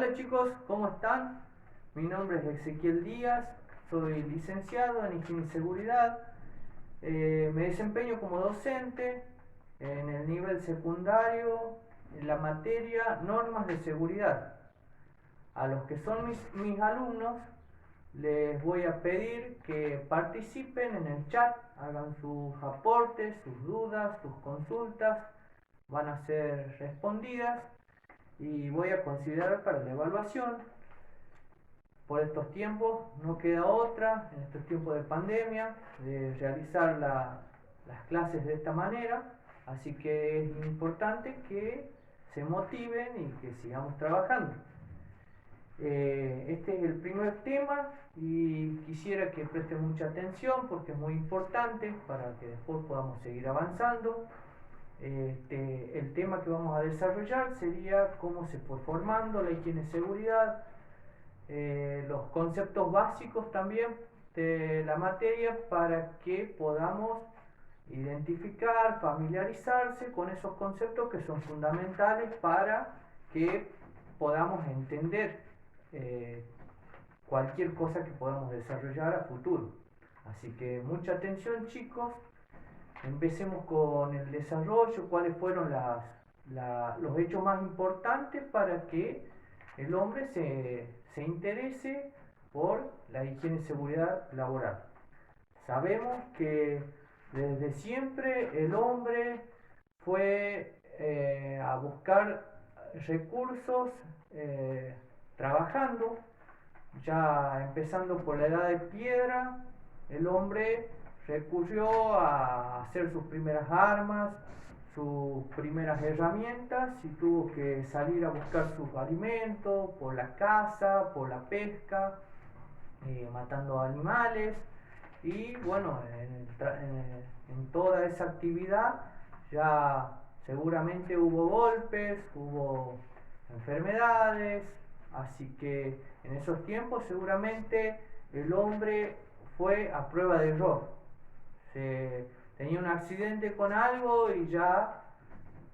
Hola chicos, ¿cómo están? Mi nombre es Ezequiel Díaz, soy licenciado en Higiene y Seguridad. Me desempeño como docente en el nivel secundario en la materia Normas de Seguridad. A los que son mis alumnos les voy a pedir que participen en el chat, hagan sus aportes, sus dudas, sus consultas, van a ser respondidas y voy a considerar para la evaluación. Por estos tiempos no queda otra, en estos tiempos de pandemia, de realizar las clases de esta manera, así que es importante que se motiven y que sigamos trabajando. Este es el primer tema y quisiera que presten mucha atención porque es muy importante para que después podamos seguir avanzando. El tema que vamos a desarrollar sería cómo se fue formando la higiene y seguridad, los conceptos básicos también de la materia para que podamos identificar, familiarizarse con esos conceptos que son fundamentales para que podamos entender cualquier cosa que podamos desarrollar a futuro. Así que mucha atención chicos, empecemos con el desarrollo, cuáles fueron los hechos más importantes para que el hombre se interese por la higiene y seguridad laboral. Sabemos que desde siempre el hombre fue a buscar recursos trabajando, ya empezando por la edad de piedra, el hombre recurrió a hacer sus primeras armas, sus primeras herramientas y tuvo que salir a buscar sus alimentos por la caza, por la pesca, matando animales y bueno, en toda esa actividad ya seguramente hubo golpes, hubo enfermedades, así que en esos tiempos seguramente el hombre fue a prueba de error. Tenía un accidente con algo y ya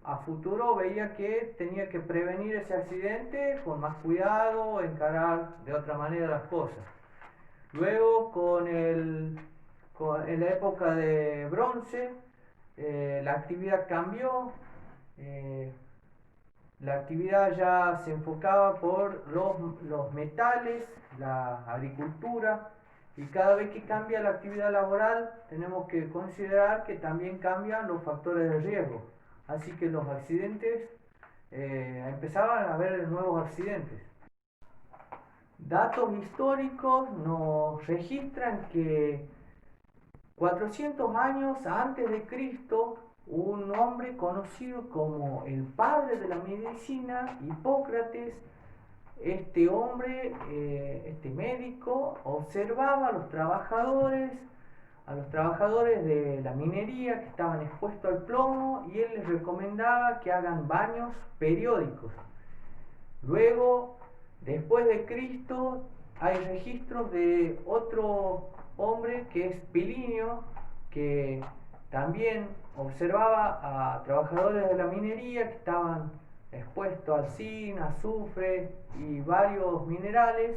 a futuro veía que tenía que prevenir ese accidente con más cuidado, encarar de otra manera las cosas. Luego en la época de bronce, la actividad cambió, la actividad ya se enfocaba por los metales, la agricultura, y cada vez que cambia la actividad laboral tenemos que considerar que también cambian los factores de riesgo. Así que los accidentes, empezaban a haber nuevos accidentes. Datos históricos nos registran que 400 años antes de Cristo, un hombre conocido como el padre de la medicina, Hipócrates, este hombre, este médico, observaba a los trabajadores de la minería que estaban expuestos al plomo y él les recomendaba que hagan baños periódicos. Luego, después de Cristo, hay registros de otro hombre que es Pilinio, que también observaba a trabajadores de la minería que estaban expuestos al zinc, azufre y varios minerales,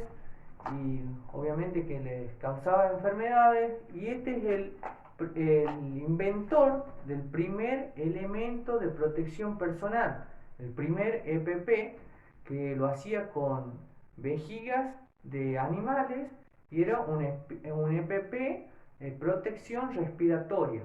y obviamente que les causaba enfermedades, y este es el inventor del primer elemento de protección personal, el primer EPP, que lo hacía con vejigas de animales y era un EPP, protección respiratoria.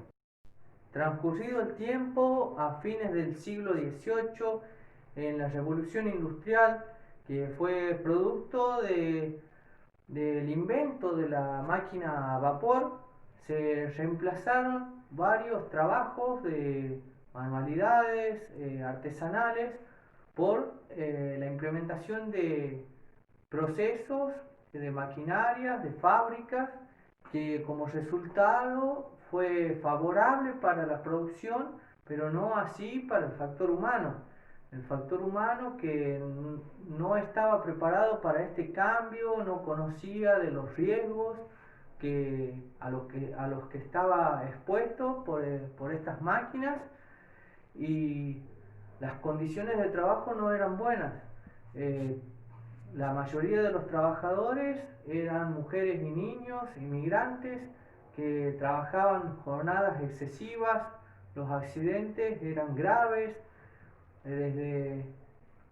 Transcurrido el tiempo, a fines del siglo XVIII, en la Revolución Industrial, que fue producto del invento de la máquina a vapor, se reemplazaron varios trabajos de manualidades artesanales por la implementación de procesos, de maquinarias, de fábricas, que como resultado fue favorable para la producción, pero no así para el factor humano. El factor humano que no estaba preparado para este cambio, no conocía de los riesgos a los que estaba expuesto por estas máquinas, y las condiciones de trabajo no eran buenas. la mayoría de los trabajadores eran mujeres y niños, inmigrantes, que trabajaban jornadas excesivas, los accidentes eran graves, desde,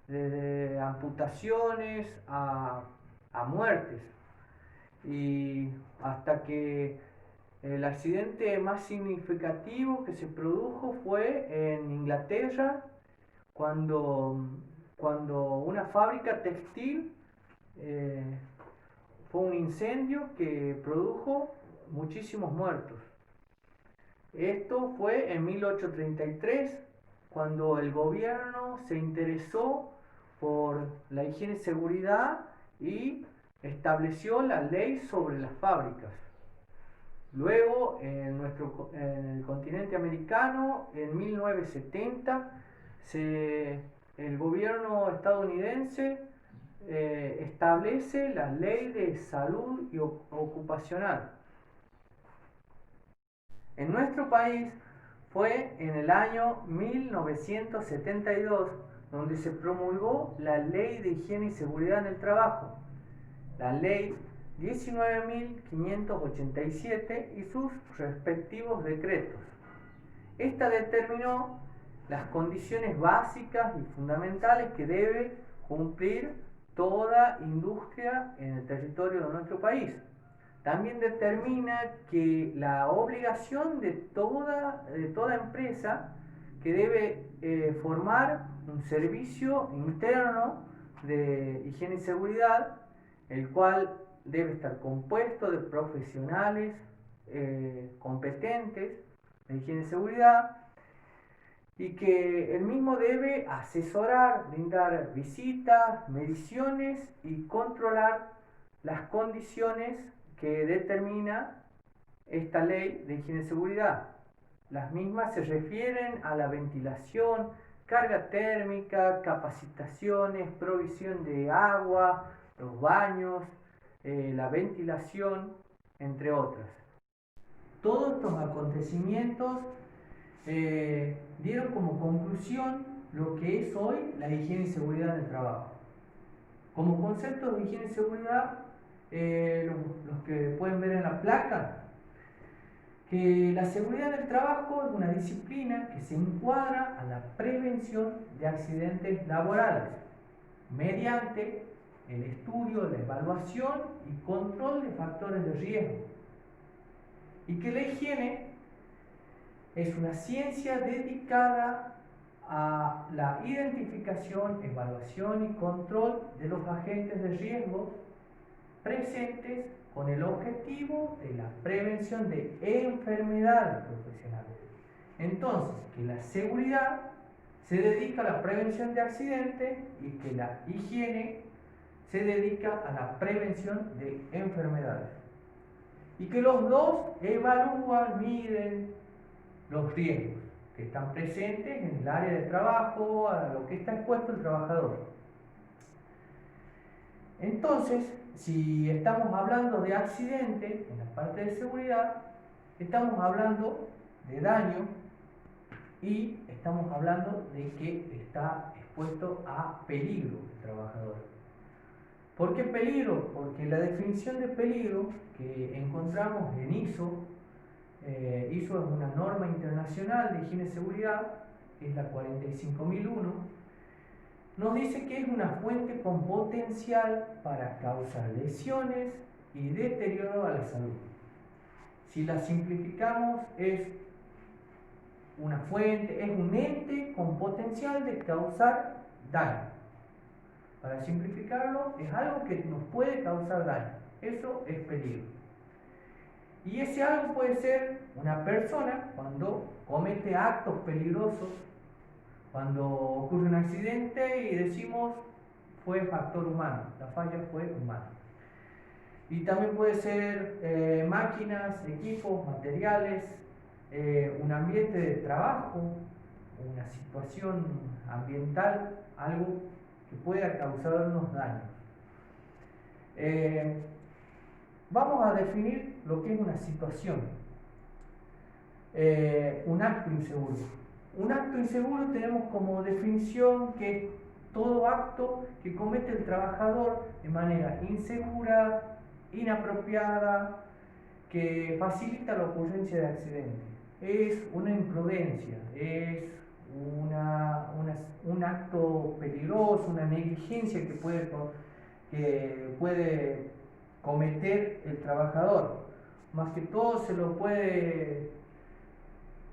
desde amputaciones a muertes. Y hasta que el accidente más significativo que se produjo fue en Inglaterra, cuando, cuando una fábrica textil eh, fue un incendio que produjo muchísimos muertos. Esto fue en 1833, cuando el gobierno se interesó por la higiene y seguridad y estableció la ley sobre las fábricas. Luego, en el continente americano, en 1970, el gobierno estadounidense establece la ley de salud ocupacional. En nuestro país fue en el año 1972 donde se promulgó la Ley de Higiene y Seguridad en el Trabajo, la Ley 19.587 y sus respectivos decretos. Esta determinó las condiciones básicas y fundamentales que debe cumplir toda industria en el territorio de nuestro país. También determina que la obligación de toda empresa que debe formar un servicio interno de higiene y seguridad, el cual debe estar compuesto de profesionales competentes de higiene y seguridad, y que el mismo debe asesorar, brindar visitas, mediciones y controlar las condiciones que determina esta ley de higiene y seguridad. Las mismas se refieren a la ventilación, carga térmica, capacitaciones, provisión de agua, los baños, la ventilación, entre otras. Todos estos acontecimientos dieron como conclusión lo que es hoy la higiene y seguridad en el trabajo. Como conceptos de higiene y seguridad, los que pueden ver en la placa, que la seguridad en el trabajo es una disciplina que se encuadra a la prevención de accidentes laborales mediante el estudio, la evaluación y control de factores de riesgo, y que la higiene es una ciencia dedicada a la identificación, evaluación y control de los agentes de riesgo presentes con el objetivo de la prevención de enfermedades profesionales. Entonces, que la seguridad se dedica a la prevención de accidentes y que la higiene se dedica a la prevención de enfermedades. Y que los dos evalúan, miden los riesgos que están presentes en el área de trabajo, a lo que está expuesto el trabajador. Entonces, si estamos hablando de accidente en la parte de seguridad, estamos hablando de daño y estamos hablando de que está expuesto a peligro el trabajador. ¿Por qué peligro? Porque la definición de peligro que encontramos en ISO es una norma internacional de higiene y seguridad, que es la 45001, nos dice que es una fuente con potencial para causar lesiones y deterioro a la salud. Si la simplificamos, es una fuente, es un ente con potencial de causar daño. Para simplificarlo, es algo que nos puede causar daño. Eso es peligro. Y ese algo puede ser una persona cuando comete actos peligrosos, cuando ocurre un accidente y decimos fue factor humano, la falla fue humana. Y también puede ser máquinas, equipos, materiales, un ambiente de trabajo, una situación ambiental, algo que pueda causarnos daños. Vamos a definir lo que es una situación, un acto inseguro. Un acto inseguro tenemos como definición que todo acto que comete el trabajador de manera insegura, inapropiada, que facilita la ocurrencia de accidentes. Es una imprudencia, es un acto peligroso, una negligencia que puede cometer el trabajador. Más que todo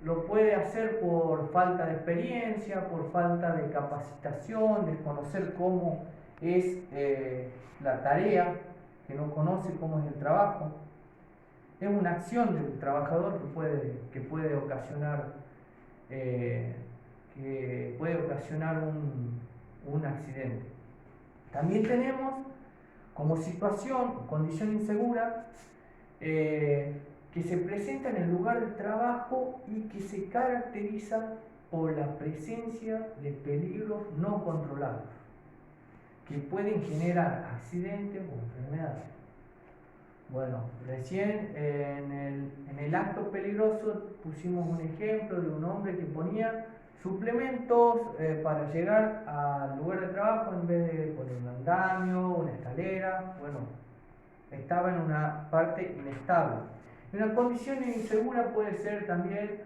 lo puede hacer por falta de experiencia, por falta de capacitación, desconocer cómo es la tarea, que no conoce cómo es el trabajo. Es una acción del trabajador que puede ocasionar, un accidente. También tenemos como situación, condición insegura, que se presenta en el lugar de trabajo y que se caracteriza por la presencia de peligros no controlados, que pueden generar accidentes o enfermedades. Bueno, recién en el acto peligroso pusimos un ejemplo de un hombre que ponía suplementos para llegar al lugar de trabajo en vez de poner un andamio, una escalera. Bueno, estaba en una parte inestable. Una condición insegura puede ser también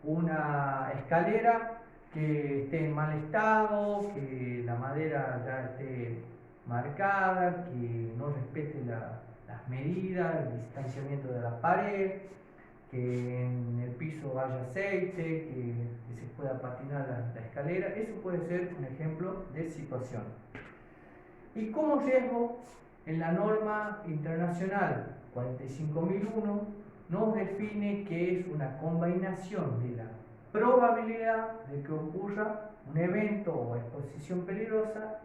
una escalera que esté en mal estado, que la madera ya esté marcada, que no respete las medidas, el distanciamiento de la pared, que en el piso haya aceite, que se pueda patinar la escalera. Eso puede ser un ejemplo de situación. Y como riesgo, en la norma internacional 45001 nos define que es una combinación de la probabilidad de que ocurra un evento o exposición peligrosa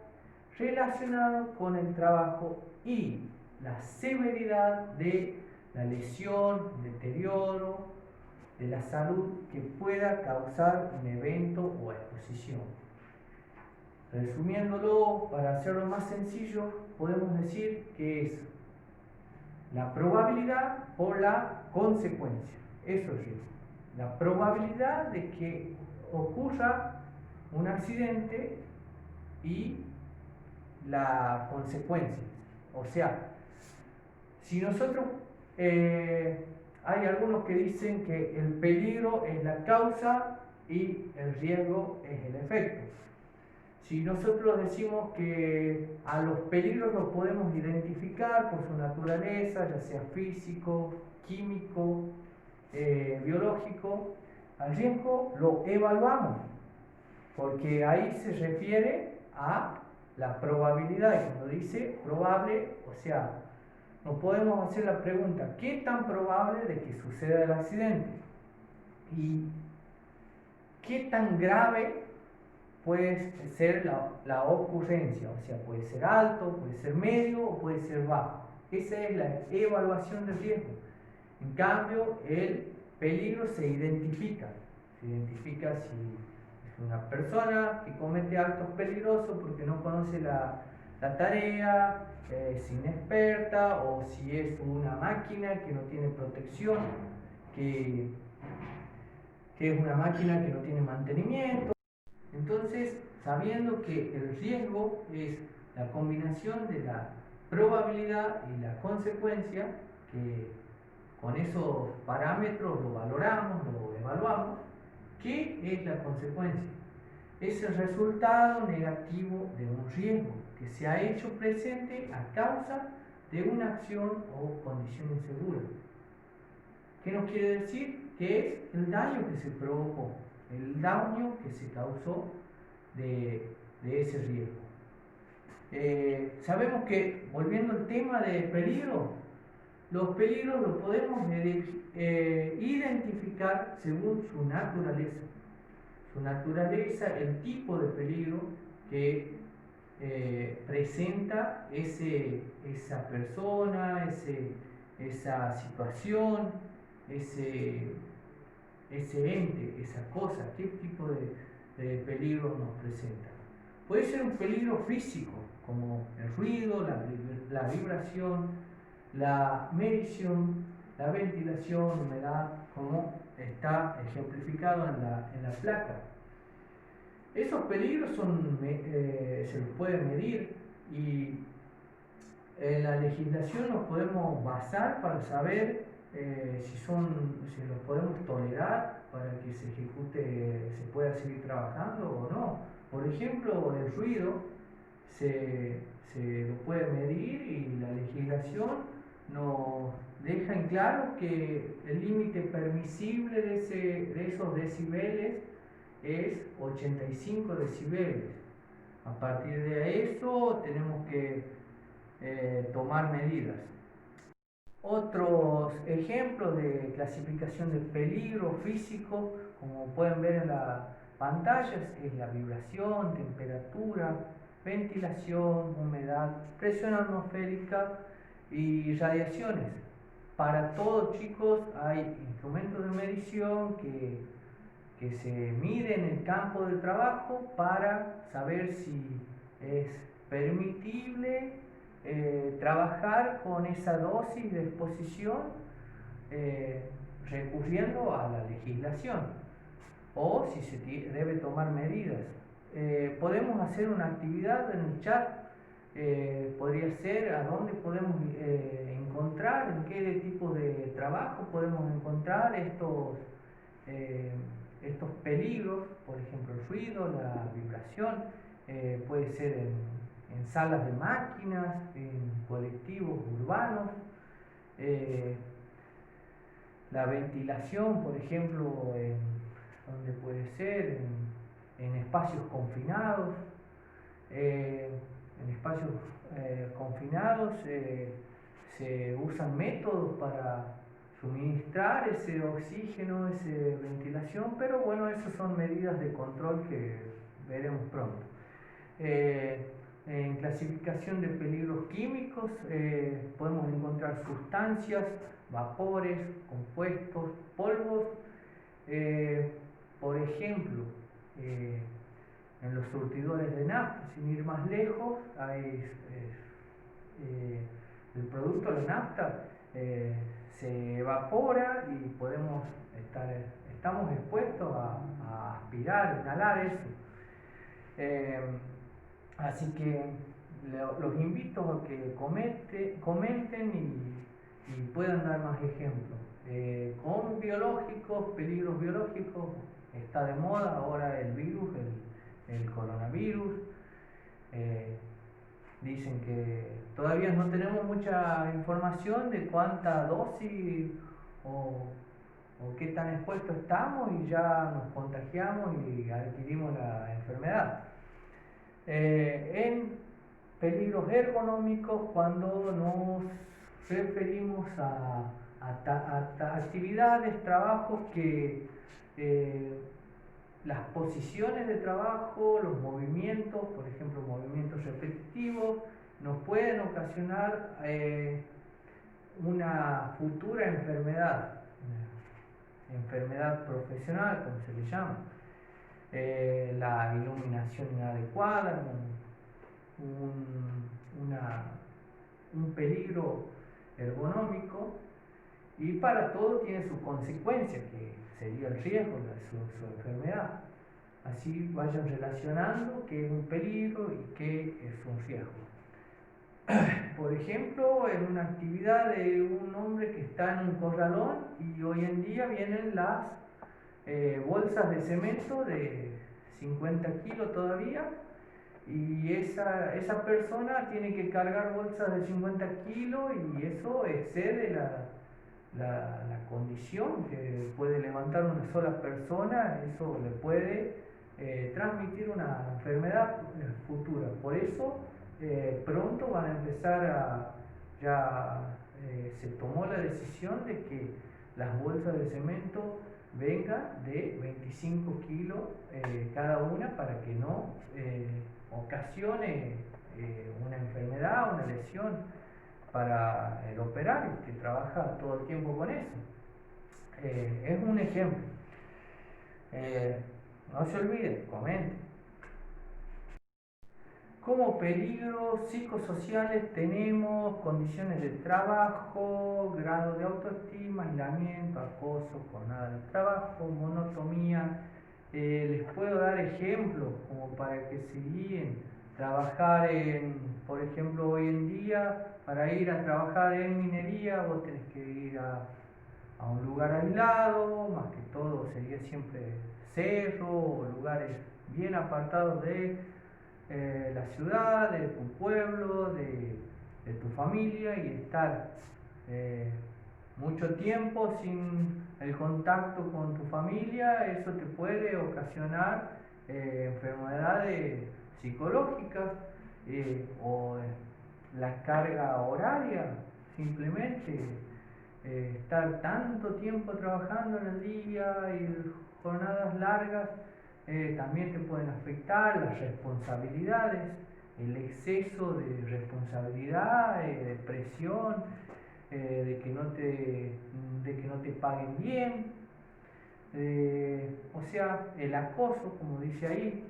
relacionado con el trabajo y la severidad de la lesión, deterioro de la salud que pueda causar un evento o exposición. Resumiéndolo, para hacerlo más sencillo, podemos decir que es la probabilidad por la consecuencia. Eso es la probabilidad de que ocurra un accidente y la consecuencia. O sea, si nosotros, hay algunos que dicen que el peligro es la causa y el riesgo es el efecto. Si nosotros decimos que a los peligros los podemos identificar por su naturaleza, ya sea físico, químico, biológico, al riesgo lo evaluamos, porque ahí se refiere a la probabilidad, y cuando dice probable, o sea, nos podemos hacer la pregunta, ¿qué tan probable de que suceda el accidente? ¿Y qué tan grave puede ser la ocurrencia? O sea, puede ser alto, puede ser medio o puede ser bajo. Esa es la evaluación del riesgo. En cambio, el peligro se identifica si es una persona que comete actos peligrosos porque no conoce la tarea, es inexperta, o si es una máquina que no tiene protección, que es una máquina que no tiene mantenimiento. Entonces, sabiendo que el riesgo es la combinación de la probabilidad y la consecuencia, que con esos parámetros lo valoramos, lo evaluamos, ¿qué es la consecuencia? Es el resultado negativo de un riesgo que se ha hecho presente a causa de una acción o condición insegura. ¿Qué nos quiere decir? Que es el daño que se provocó, el daño que se causó de ese riesgo. Sabemos que, volviendo al tema de peligro, los peligros los podemos identificar según su naturaleza. Su naturaleza, el tipo de peligro que presenta esa persona, esa situación, ese ente, esa cosa, qué tipo de peligro nos presenta. Puede ser un peligro físico, como el ruido, la vibración, la medición, la ventilación, humedad, como está ejemplificado en la placa. Esos peligros se los puede medir y en la legislación nos podemos basar para saber si los podemos tolerar para que se ejecute, se pueda seguir trabajando o no. Por ejemplo, el ruido se, se lo puede medir y la legislación nos deja en claro que el límite permisible de esos decibeles es 85 decibeles. A partir de eso tenemos que tomar medidas. Otros ejemplos de clasificación de peligro físico, como pueden ver en la pantalla, es la vibración, temperatura, ventilación, humedad, presión atmosférica y radiaciones. Para todos, chicos, hay instrumentos de medición que se mide en el campo de trabajo para saber si es permitible trabajar con esa dosis de exposición recurriendo a la legislación o si se debe tomar medidas. Podemos hacer una actividad en el chat, podría ser a dónde podemos encontrar, en qué tipo de trabajo podemos encontrar estos peligros, por ejemplo el ruido, la vibración, puede ser en salas de máquinas, en colectivos urbanos, eh, la ventilación, por ejemplo, donde puede ser en espacios confinados. En espacios confinados se usan métodos para suministrar ese oxígeno, esa ventilación, pero bueno, esas son medidas de control que veremos pronto. En clasificación de peligros químicos podemos encontrar sustancias, vapores, compuestos, polvos. Por ejemplo, en los surtidores de nafta, sin ir más lejos, el producto de nafta se evapora y estamos expuestos a aspirar, inhalar eso. Así que los invito a que comenten y puedan dar más ejemplos. Con biológicos, peligros biológicos, está de moda ahora el virus, el coronavirus. Dicen que todavía no tenemos mucha información de cuánta dosis o qué tan expuestos estamos y ya nos contagiamos y adquirimos la enfermedad. En peligros ergonómicos, cuando nos referimos a actividades, trabajos que las posiciones de trabajo, los movimientos, por ejemplo movimientos repetitivos, nos pueden ocasionar una futura enfermedad profesional, como se le llama. La iluminación inadecuada, un peligro ergonómico, y para todo tiene su consecuencia, que sería el riesgo de su enfermedad. Así vayan relacionando qué es un peligro y qué es un riesgo. Por ejemplo, en una actividad de un hombre que está en un corralón y hoy en día vienen las bolsas de cemento de 50 kilos todavía, y esa persona tiene que cargar bolsas de 50 kilos y eso excede la condición que puede levantar una sola persona. Eso le puede transmitir una enfermedad futura. Por eso pronto van a empezar se tomó la decisión de que las bolsas de cemento vengan de 25 kilos cada una, para que no ocasione una enfermedad, una lesión para el operario que trabaja todo el tiempo con eso. Es un ejemplo. No se olviden, comenten. Como peligros psicosociales tenemos condiciones de trabajo, grado de autoestima, aislamiento, acoso, jornada de trabajo, monotonía, Les puedo dar ejemplos como para que se guíen. Trabajar por ejemplo, hoy en día, para ir a trabajar en minería, vos tenés que ir a un lugar aislado, más que todo sería siempre cerro o lugares bien apartados de la ciudad, de tu pueblo, de tu familia, y estar eh, mucho tiempo sin el contacto con tu familia. Eso te puede ocasionar enfermedades psicológicas o la carga horaria, simplemente estar tanto tiempo trabajando en el día y jornadas largas también te pueden afectar las responsabilidades, el exceso de responsabilidad, de presión, de que no te paguen bien, o sea, el acoso, como dice ahí,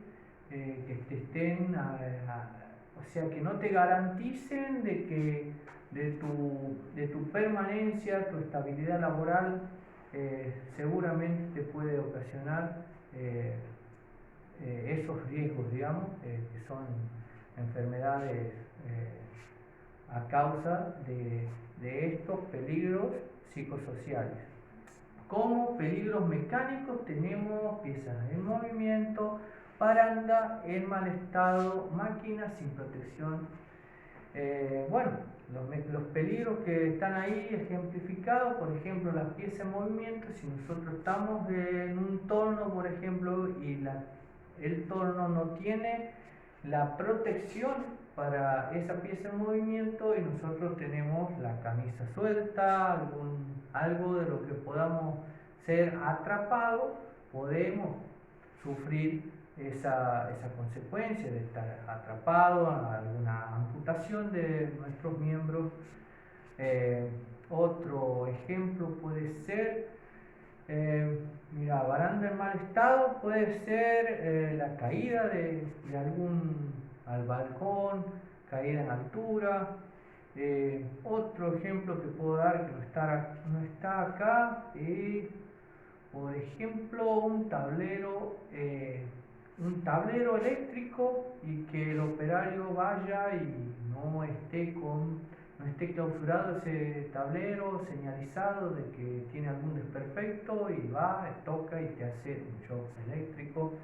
que te estén, o sea, que no te garanticen de que de tu permanencia, tu estabilidad laboral, seguramente te puede ocasionar esos riesgos, digamos, que son enfermedades a causa de estos peligros psicosociales. Como peligros mecánicos tenemos piezas en movimiento, baranda en mal estado, máquinas sin protección. Bueno, los peligros que están ahí ejemplificados, por ejemplo, las piezas en movimiento. Si nosotros estamos en un torno, por ejemplo, y el torno no tiene la protección para esa pieza en movimiento y nosotros tenemos la camisa suelta, algo de lo que podamos ser atrapados, podemos sufrir esa consecuencia de estar atrapado, alguna amputación de nuestros miembros. Otro ejemplo puede ser, mira, baranda en mal estado, puede ser la caída de algún al balcón, caída en altura. Otro ejemplo que puedo dar que no está acá, por ejemplo, un tablero eléctrico y que el operario vaya y no esté clausurado ese tablero, señalizado de que tiene algún desperfecto, y va, toca y te hace un shock eléctrico.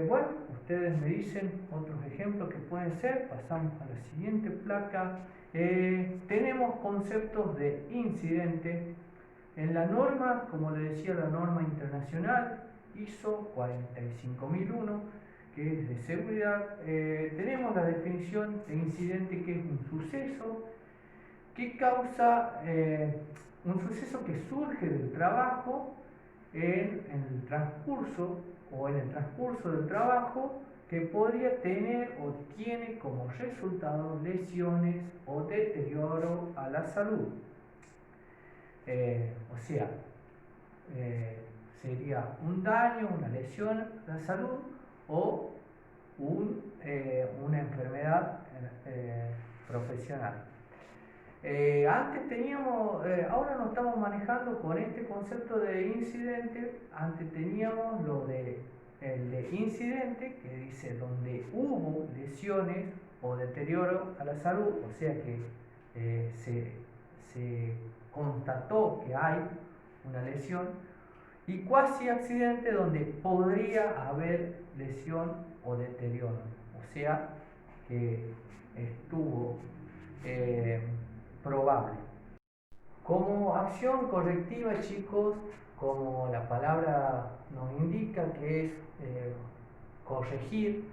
Bueno, ustedes me dicen otros ejemplos que pueden ser. Pasamos a la siguiente placa. Tenemos conceptos de incidente. En la norma, como le decía, la norma internacional ISO 45001, que es de seguridad, tenemos la definición de incidente, que es un suceso que causa, un suceso que surge del trabajo en el transcurso del trabajo, que podría tener o tiene como resultado lesiones o deterioro a la salud. O sea, sería un daño, una lesión a la salud o una enfermedad profesional. Antes teníamos, ahora no estamos manejando con este concepto de incidente. Antes teníamos el de incidente, que dice donde hubo lesiones o deterioro a la salud, o sea que se constató que hay una lesión, y cuasi accidente, donde podría haber lesión o deterioro, o sea que estuvo probable. Como acción correctiva, chicos, como la palabra nos indica, que es corregir,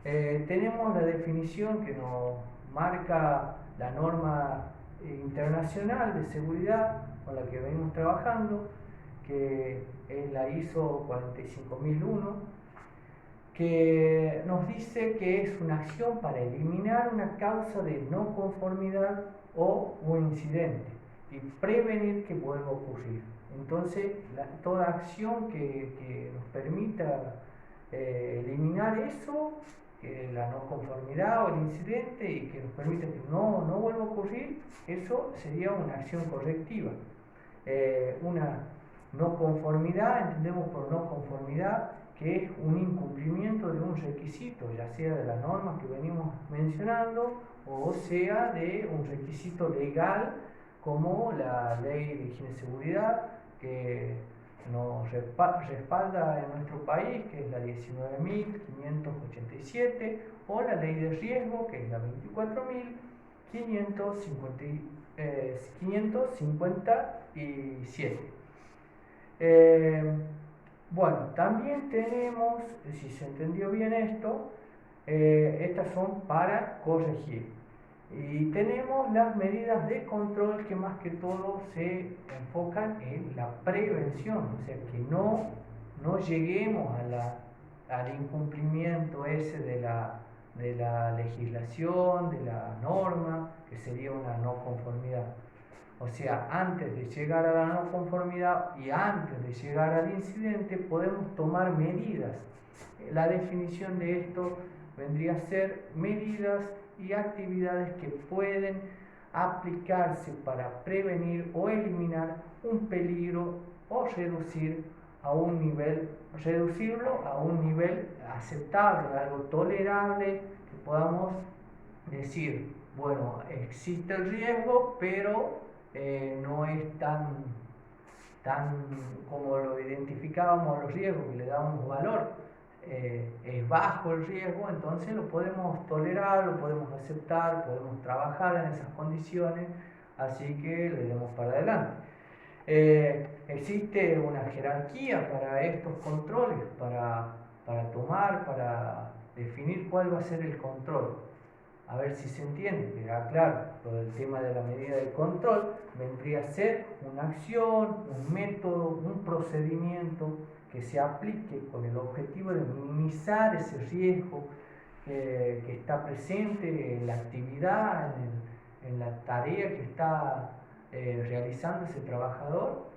tenemos la definición que nos marca la norma internacional de seguridad con la que venimos trabajando, que es la ISO 45001, que nos dice que es una acción para eliminar una causa de no conformidad o un incidente y prevenir que vuelva a ocurrir. Entonces, toda acción que nos permita eliminar eso, la no conformidad o el incidente, y que nos permita que no vuelva a ocurrir, eso sería una acción correctiva. No conformidad, entendemos por no conformidad que es un incumplimiento de un requisito, ya sea de las normas que venimos mencionando o sea de un requisito legal como la ley de higiene y seguridad que nos respalda en nuestro país, que es la 19.587, o la ley de riesgo, que es la 24.557. Bueno, también tenemos, si se entendió bien esto, estas son para corregir. Y tenemos las medidas de control que más que todo se enfocan en la prevención, o sea, que no lleguemos al incumplimiento ese de la legislación, de la norma, que sería una no conformidad. O sea, antes de llegar a la no conformidad y antes de llegar al incidente podemos tomar medidas. La definición de esto vendría a ser medidas y actividades que pueden aplicarse para prevenir o eliminar un peligro o reducirlo a un nivel aceptable, algo tolerable, que podamos decir, bueno, existe el riesgo, pero no es tan como lo identificábamos los riesgos, que le dábamos valor. Es bajo el riesgo, entonces lo podemos tolerar, lo podemos aceptar, podemos trabajar en esas condiciones, así que le demos para adelante. Existe una jerarquía para estos controles, para tomar, para definir cuál va a ser el control. A ver si se entiende, queda claro. Lo del tema de la medida de control vendría a ser una acción, un método, un procedimiento que se aplique con el objetivo de minimizar ese riesgo que está presente en la actividad, en la tarea que está realizando ese trabajador.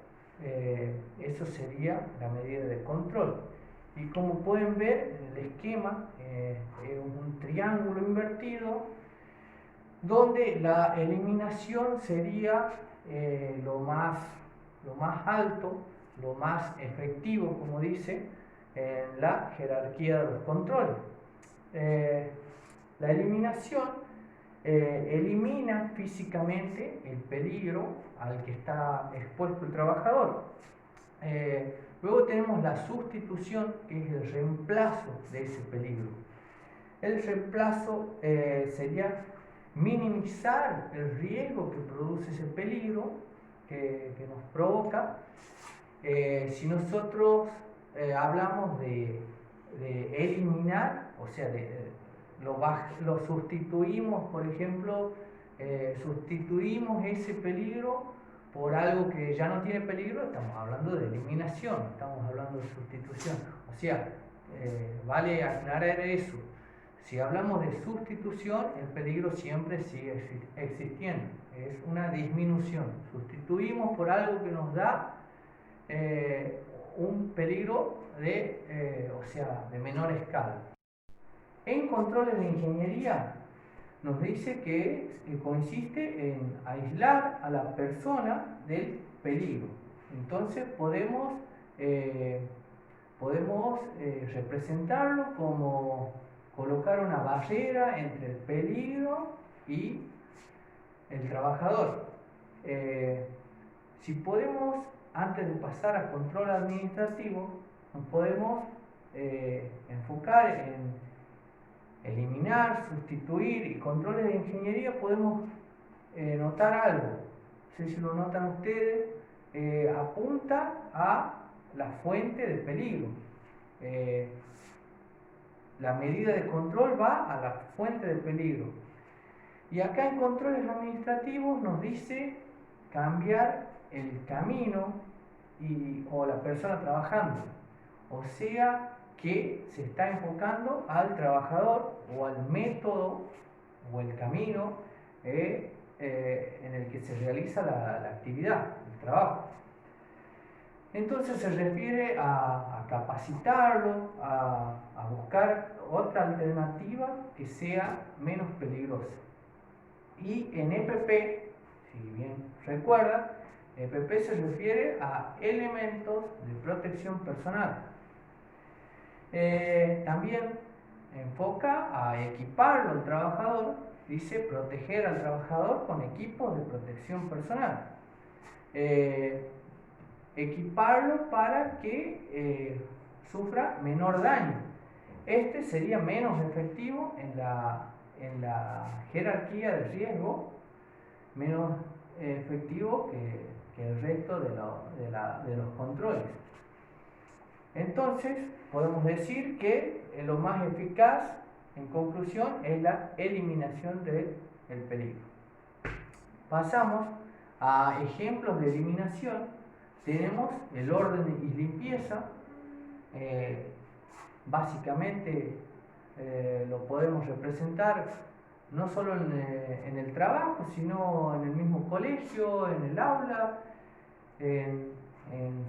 Eso sería la medida de control. Y como pueden ver en el esquema, es un triángulo invertido donde la eliminación sería lo más alto, lo más efectivo, como dice, en la jerarquía de los controles. La eliminación elimina físicamente el peligro al que está expuesto el trabajador. Luego tenemos la sustitución, que es el reemplazo de ese peligro. El reemplazo sería minimizar el riesgo que produce ese peligro que nos provoca. Si nosotros hablamos de eliminar, o sea, lo sustituimos, por ejemplo, sustituimos ese peligro por algo que ya no tiene peligro, estamos hablando de eliminación, estamos hablando de sustitución. O sea, vale aclarar eso. Si hablamos de sustitución, el peligro siempre sigue existiendo, es una disminución. Sustituimos por algo que nos da un peligro de menor escala. En controles de ingeniería nos dice que consiste en aislar a la persona del peligro. Entonces podemos representarlo como colocar una barrera entre el peligro y el trabajador. Si podemos, antes de pasar a control administrativo, nos podemos enfocar en eliminar, sustituir y controles de ingeniería. Podemos notar algo, no sé si lo notan ustedes, apunta a la fuente de peligro. La medida de control va a la fuente de peligro. Y acá en controles administrativos nos dice cambiar el camino o la persona trabajando. O sea que se está enfocando al trabajador o al método o el camino en el que se realiza la actividad, el trabajo. Entonces se refiere a capacitarlo, a buscar otra alternativa que sea menos peligrosa. Y en EPP, si bien recuerda, EPP se refiere a elementos de protección personal. También enfoca a equiparlo al trabajador, dice proteger al trabajador con equipos de protección personal. Equiparlo para que sufra menor daño. Este sería menos efectivo en la jerarquía de riesgo, menos efectivo que el resto de los controles. Entonces, podemos decir que lo más eficaz, en conclusión, es la eliminación del peligro. Pasamos a ejemplos de eliminación. Tenemos el orden y limpieza. Básicamente lo podemos representar no solo en el trabajo, sino en el mismo colegio, en el aula, en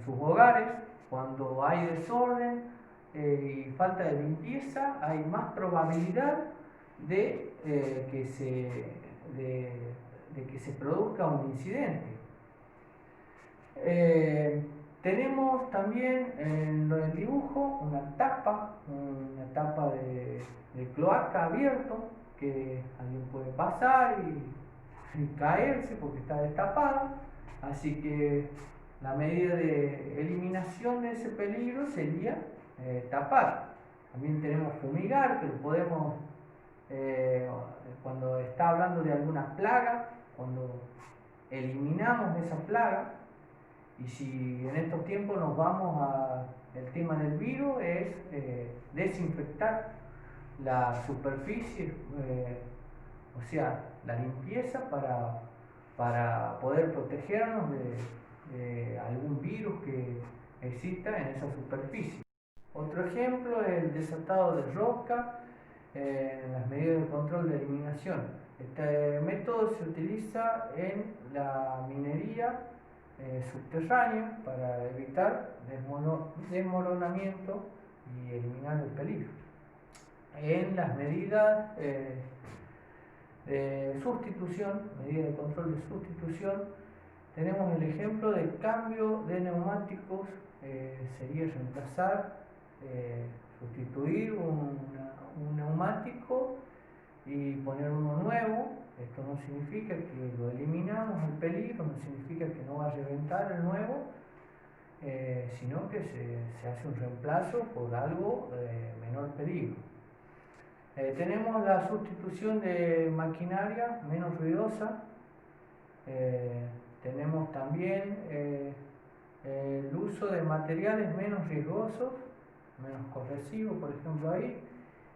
sus hogares. Cuando hay desorden y falta de limpieza, hay más probabilidad de que se produzca un incidente. Tenemos también en el dibujo una tapa de cloaca abierto, que alguien puede pasar y caerse porque está destapada. Así que la medida de eliminación de ese peligro sería tapar. También tenemos fumigar, que lo podemos, cuando está hablando de alguna plaga, cuando eliminamos esa plaga. Y si en estos tiempos nos vamos al tema del virus, es desinfectar la superficie, o sea, la limpieza para poder protegernos de algún virus que exista en esa superficie. Otro ejemplo es el desatado de rosca en las medidas de control de eliminación. Este método se utiliza en la minería subterránea para evitar desmoronamiento y eliminar el peligro. En las medidas de sustitución, medidas de control de sustitución, tenemos el ejemplo de cambio de neumáticos. Sería reemplazar, sustituir un neumático y poner uno nuevo. Esto no significa que lo eliminamos el peligro, no significa que no va a reventar el nuevo, sino que se hace un reemplazo por algo de menor peligro. Tenemos la sustitución de maquinaria menos ruidosa. Tenemos también el uso de materiales menos riesgosos, menos corrosivos, por ejemplo ahí,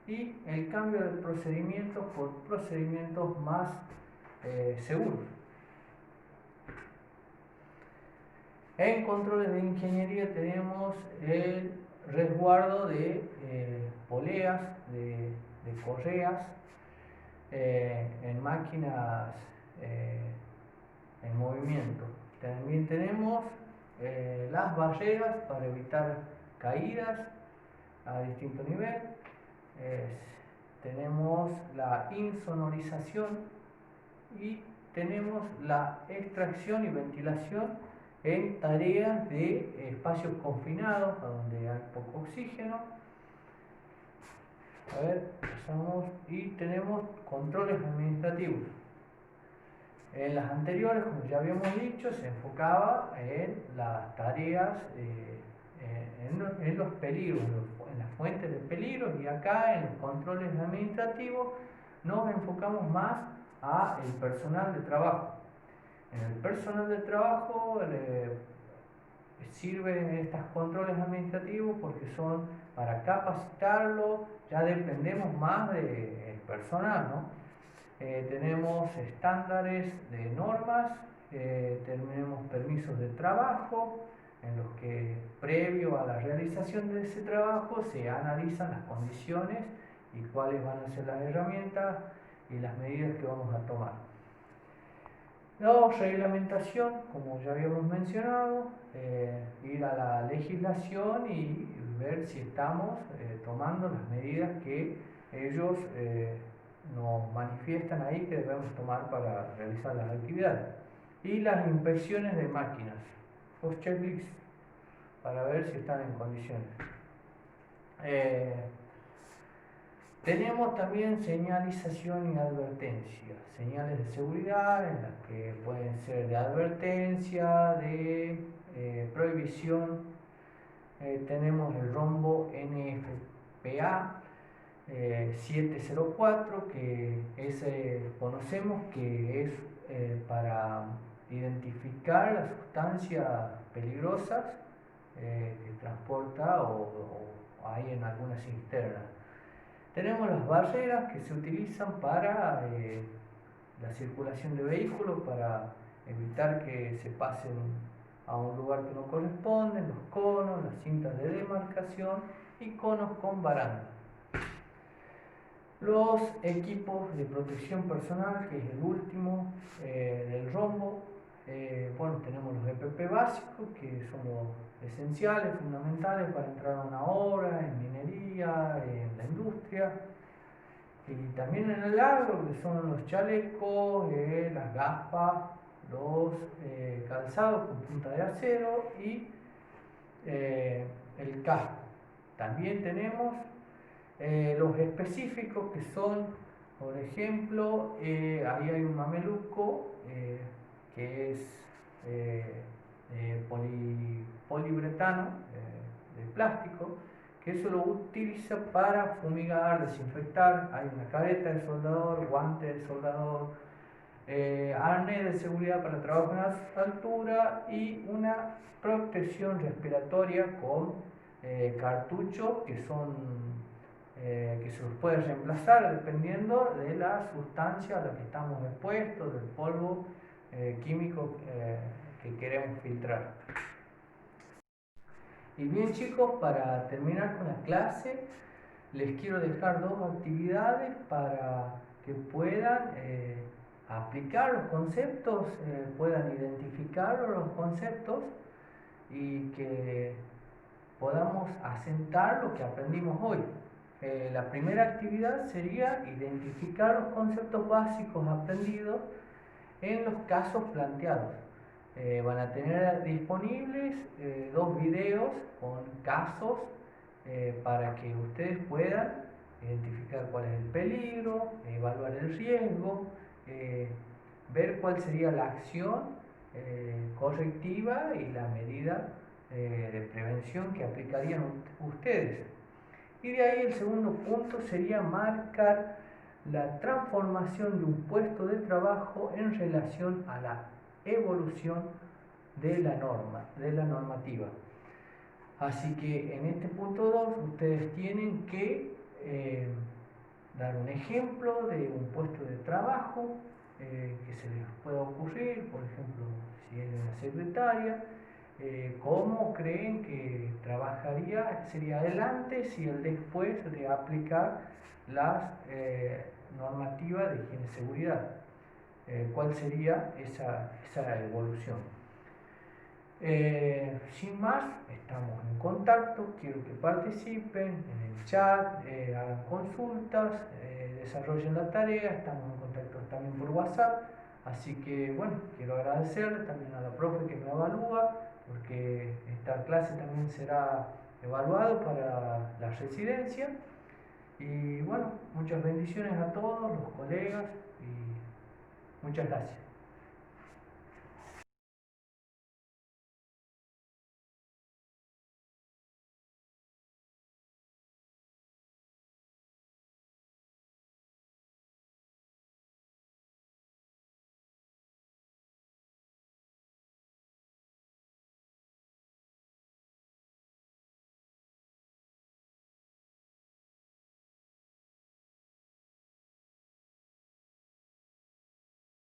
y el cambio de procedimientos por procedimientos más seguros. En controles de ingeniería tenemos el resguardo de poleas, de correas, en máquinas en movimiento. También tenemos las barreras para evitar caídas a distinto nivel. Tenemos la insonorización y tenemos la extracción y ventilación en tareas de espacios confinados, a donde hay poco oxígeno. Y tenemos controles administrativos. En las anteriores, como ya habíamos dicho, se enfocaba en las tareas, en los peligros, en las fuentes de peligros, y acá en los controles administrativos nos enfocamos más a el personal de trabajo. En el personal de trabajo sirven estos controles administrativos porque son para capacitarlo. Ya dependemos más del personal, ¿no? Tenemos estándares de normas, tenemos permisos de trabajo, en los que previo a la realización de ese trabajo se analizan las condiciones y cuáles van a ser las herramientas y las medidas que vamos a tomar. La reglamentación, como ya habíamos mencionado, ir a la legislación y ver si estamos tomando las medidas que ellos nos manifiestan ahí que debemos tomar para realizar las actividades. y las inspecciones de máquinas, los checklists para ver si están en condiciones. Tenemos también señalización y advertencia, señales de seguridad en las que pueden ser de advertencia, de prohibición. Tenemos el rombo NFPA 704, que conocemos que es para identificar las sustancias peligrosas que transporta o hay en algunas cisternas. Tenemos las barreras que se utilizan para la circulación de vehículos, para evitar que se pasen a un lugar que no corresponde, los conos, las cintas de demarcación y conos con baranda. Los equipos de protección personal, que es el último del rombo. Bueno, tenemos los EPP básicos, que son los esenciales, fundamentales para entrar a una obra, en minería, en la industria. Y también en el agro, que son los chalecos, las gafas, los calzados con punta de acero y el casco. También tenemos los específicos, que son, por ejemplo, ahí hay un mameluco que es poliuretano, de plástico, que eso lo utiliza para fumigar, desinfectar. Hay una careta de soldador, guante de soldador, arnés de seguridad para trabajo en altura y una protección respiratoria con cartuchos que se los puede reemplazar dependiendo de la sustancia a la que estamos expuestos, del polvo químico que queremos filtrar. Y bien, chicos, para terminar con la clase, les quiero dejar dos actividades para que puedan aplicar los conceptos, puedan identificar los conceptos y que podamos asentar lo que aprendimos hoy. La primera actividad sería identificar los conceptos básicos aprendidos en los casos planteados. Van a tener disponibles dos videos con casos para que ustedes puedan identificar cuál es el peligro, evaluar el riesgo, ver cuál sería la acción correctiva y la medida de prevención que aplicarían ustedes. Y de ahí el segundo punto sería marcar la transformación de un puesto de trabajo en relación a la evolución de la normativa. Así que en este punto 2 ustedes tienen que dar un ejemplo de un puesto de trabajo que se les pueda ocurrir, por ejemplo, si es una secretaria, cómo creen que trabajaría, sería el antes y el después de aplicar las normativas de higiene y seguridad. ¿Cuál sería esa evolución? Sin más, estamos en contacto, quiero que participen en el chat, hagan consultas, desarrollen la tarea, estamos en contacto también por WhatsApp, así que bueno, quiero agradecerle también a la profe que me evalúa, porque esta clase también será evaluada para la residencia, y bueno, muchas bendiciones a todos los colegas y muchas gracias.